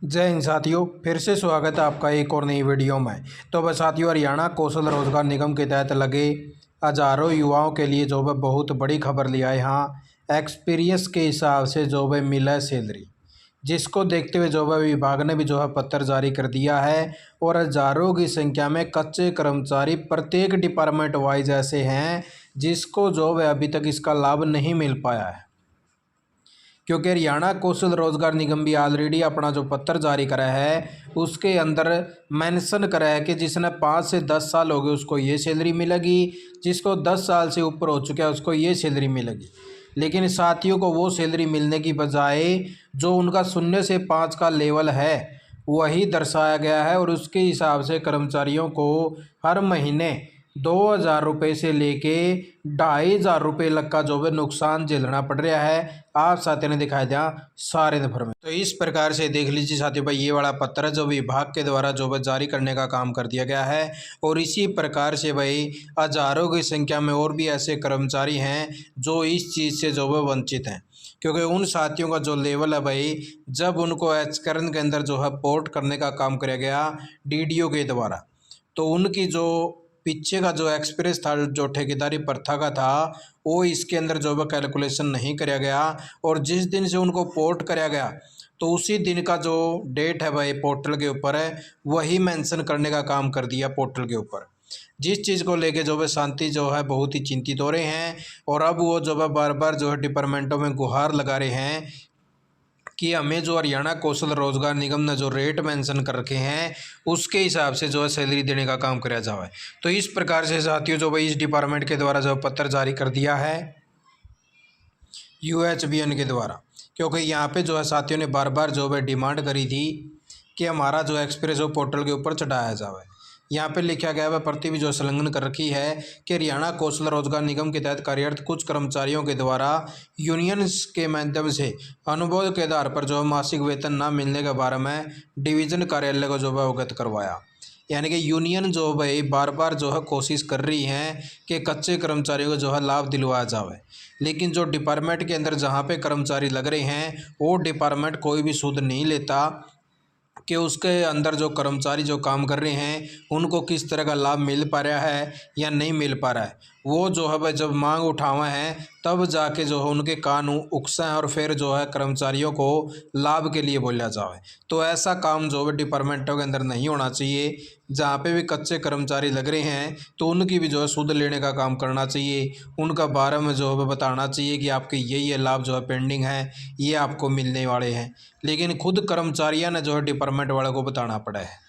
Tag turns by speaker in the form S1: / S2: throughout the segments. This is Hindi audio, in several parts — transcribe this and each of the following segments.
S1: जय हिंद साथियों, फिर से स्वागत है आपका एक और नई वीडियो में। तो बस साथियों, हरियाणा कौशल रोजगार निगम के तहत लगे हज़ारों युवाओं के लिए जो है बहुत बड़ी खबर लिया है। यहाँ एक्सपीरियंस के हिसाब से जो है मिला है सैलरी, जिसको देखते हुए जो है विभाग ने भी जो है पत्र जारी कर दिया है। और हज़ारों की संख्या में कच्चे कर्मचारी प्रत्येक डिपार्टमेंट वाइज ऐसे हैं जिसको जो है अभी तक इसका लाभ नहीं मिल पाया है, क्योंकि हरियाणा कौशल रोजगार निगम भी ऑलरेडी अपना जो पत्र जारी करा है उसके अंदर मेंशन करा है कि जिसने 5 से 10 साल हो गए उसको ये सैलरी मिलेगी, जिसको 10 साल से ऊपर हो चुका है उसको ये सैलरी मिलेगी। लेकिन साथियों को वो सैलरी मिलने की बजाय जो उनका 0 से 5 का लेवल है वही दर्शाया गया है, और उसके हिसाब से कर्मचारियों को हर महीने 2,000 रुपये से लेके 2,500 रुपये तक का जो है नुकसान झेलना पड़ रहा है। आप साथियों ने दिखाया दिया सारे नंबर में। तो इस प्रकार से देख लीजिए साथियों भाई, ये वाला पत्र जो विभाग के द्वारा जो है जारी करने का काम कर दिया गया है। और इसी प्रकार से भाई हज़ारों की संख्या में और भी ऐसे कर्मचारी हैं जो इस चीज़ से जो है वंचित हैं, क्योंकि उन साथियों का जो लेवल है भाई, जब उनको एचकरण के अंदर जो है पोर्ट करने का काम किया गया डीडीओ के द्वारा, तो उनकी जो पीछे का जो एक्सपीरियंस था, जो ठेकेदारी प्रथा का था, वो इसके अंदर जो है कैलकुलेशन नहीं कराया गया। और जिस दिन से उनको पोर्ट कराया गया तो उसी दिन का जो डेट है भाई पोर्टल के ऊपर है वही मेंशन करने का काम कर दिया पोर्टल के ऊपर, जिस चीज़ को लेके जो है शांति जो है बहुत ही चिंतित हो रहे हैं। और अब वो जो है बार बार जो है डिपार्टमेंटों में गुहार लगा रहे हैं कि हमें जो हरियाणा कौशल रोजगार निगम ने जो रेट मेंशन कर रखे हैं उसके हिसाब से जो है सैलरी देने का काम किया जाए। तो इस प्रकार से साथियों जो भाई इस डिपार्टमेंट के द्वारा जो पत्र जारी कर दिया है यूएचबीएन के द्वारा, क्योंकि यहाँ पे जो है साथियों ने बार बार जो है डिमांड करी थी कि हमारा जो एक्सप्रेस वो पोर्टल के ऊपर चढ़ाया जाए। यहाँ पे लिखा गया है प्रति भी जो संलग्न कर रखी है कि हरियाणा कौशल रोजगार निगम के तहत कार्यरत कुछ कर्मचारियों के द्वारा यूनियंस के माध्यम से अनुबंध के आधार पर जो है मासिक वेतन न मिलने के बारे में डिवीजन कार्यालय को जो है अवगत करवाया। यानी कि यूनियन जो भाई बार बार जो है कोशिश कर रही हैं कि कच्चे कर्मचारियों को जो है लाभ दिलवाया जाए, लेकिन जो डिपार्टमेंट के अंदर जहाँ पे कर्मचारी लग रहे हैं वो डिपार्टमेंट कोई भी सुध नहीं लेता कि उसके अंदर जो कर्मचारी जो काम कर रहे हैं उनको किस तरह का लाभ मिल पा रहा है या नहीं मिल पा रहा है। वो जो है भाई जब मांग उठावा है तब जाके जो है उनके कान उकसा है और फिर जो है कर्मचारियों को लाभ के लिए बोला जाए। तो ऐसा काम जो है डिपार्टमेंटों के अंदर नहीं होना चाहिए। जहाँ पे भी कच्चे कर्मचारी लग रहे हैं तो उनकी भी जो है सुध लेने का काम करना चाहिए, उनका बारे में जो है बताना चाहिए कि आपके ये लाभ जो है पेंडिंग है, ये आपको मिलने वाले हैं। लेकिन खुद कर्मचारियों ने जो है डिपार्टमेंट वालों को बताना पड़ा है।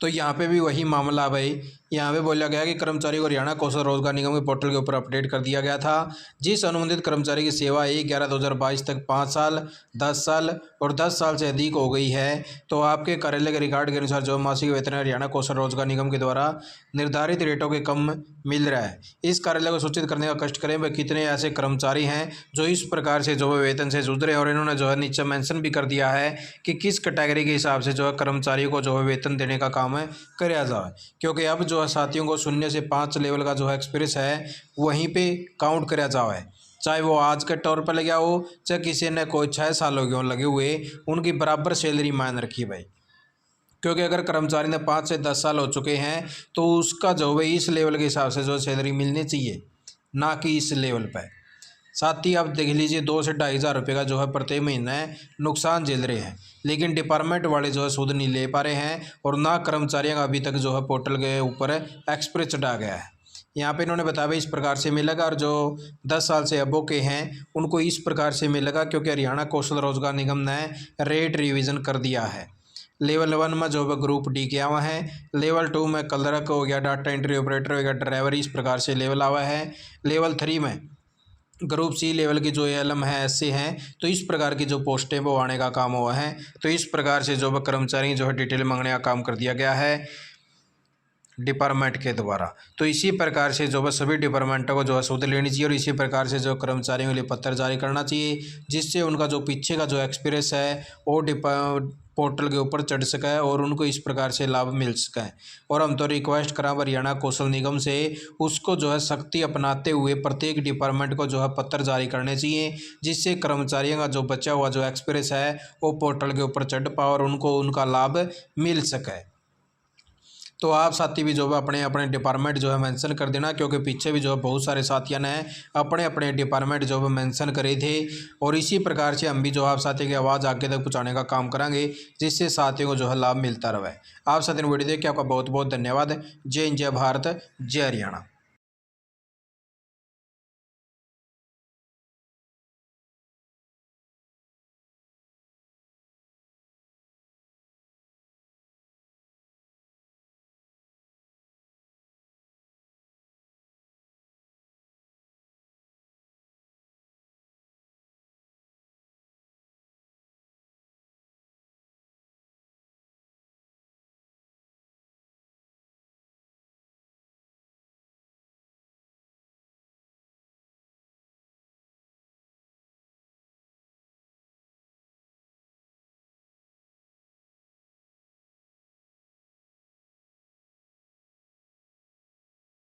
S1: तो यहाँ पे भी वही मामला भाई, यहाँ पे बोला गया कि कर्मचारी को हरियाणा कौशल रोजगार निगम के पोर्टल के ऊपर अपडेट कर दिया गया था। जिस अनुबंधित कर्मचारी की सेवा 1/11/2022 तक 5 साल, 10 साल और 10 साल से अधिक हो गई है, तो आपके कार्यालय के रिकॉर्ड के अनुसार जो मासिक वेतन हरियाणा कौशल रोजगार निगम के द्वारा निर्धारित रेटों के कम मिल रहा है। इस कार्यालय को सूचित करने का कष्ट करें भाई कितने ऐसे कर्मचारी हैं जो इस प्रकार से जो है वेतन से जूझ रहे हैं। और इन्होंने जो है नीचे मेंशन भी कर दिया है कि किस कैटेगरी के हिसाब से जो है कर्मचारियों को जो है वेतन देने का काम है कराया जाए, क्योंकि अब जो है साथियों को 0 से 5 लेवल का जो है एक्सपीरियंस है वहीं पे काउंट कराया जाए, चाहे वो आज के तौर पर लगा हो चाहे किसी ने कोई 6 साल हो गए लगे हुए, उनकी बराबर सैलरी मान रखी भाई। क्योंकि अगर कर्मचारी ने 5 से 10 साल हो चुके हैं तो उसका जो है इस लेवल के हिसाब से जो सैलरी मिलनी चाहिए, ना कि इस लेवल पर। साथ ही आप देख लीजिए 2 से 2,500 रुपये का जो है प्रति महीने नुकसान झेल रहे हैं, लेकिन डिपार्टमेंट वाले जो है सुध नहीं ले पा रहे हैं और ना कर्मचारियों का अभी तक जो है पोर्टल के ऊपर एक्सप्रेस चढ़ा गया है। यहाँ पे इन्होंने बताया इस प्रकार से मिलेगा, और जो 10 साल से अबो के हैं उनको इस प्रकार से मिलेगा, क्योंकि हरियाणा कौशल रोजगार निगम ने रेट रिविज़न कर दिया है। लेवल 1 में जो है ग्रुप डी के आवा है, लेवल 2 में क्लर्क हो गया, डाटा एंट्री ऑपरेटर हो गया, ड्राइवर, इस प्रकार से लेवल आवा है। लेवल 3 में ग्रुप सी लेवल की जो एलएम है, एससी हैं, तो इस प्रकार की जो पोस्टें वो आने का काम हुआ है। तो इस प्रकार से जो है कर्मचारी जो है डिटेल मांगने का काम कर दिया गया है डिपार्टमेंट के द्वारा। तो इसी प्रकार से जो है सभी डिपार्टमेंटों को जो है सुध लेनी चाहिए और इसी प्रकार से जो कर्मचारियों के लिए पत्र जारी करना चाहिए, जिससे उनका जो पीछे का जो एक्सपीरियंस है वो पोर्टल के ऊपर चढ़ सके और उनको इस प्रकार से लाभ मिल सके। और हम तो रिक्वेस्ट करा हरियाणा कौशल निगम से उसको जो है सख्ती अपनाते हुए प्रत्येक डिपार्टमेंट को जो है पत्र जारी करने चाहिए, जिससे कर्मचारियों का जो बचा हुआ जो एक्सपीरियंस है वो पोर्टल के ऊपर चढ़ पाए और उनको उनका लाभ मिल सके। तो आप साथी भी जो है अपने अपने डिपार्टमेंट जो है मेंशन कर देना, क्योंकि पीछे भी जो है बहुत सारे साथियों ने अपने अपने डिपार्टमेंट जो है मेंशन करे थे। और इसी प्रकार से हम भी जो है आप साथी की आवाज़ आगे तक पहुँचाने का काम करेंगे, जिससे साथियों को जो है लाभ मिलता रहे। आप साथियों ने वीडियो देख के आपका बहुत बहुत धन्यवाद। जय हिंद, जय भारत, जय हरियाणा।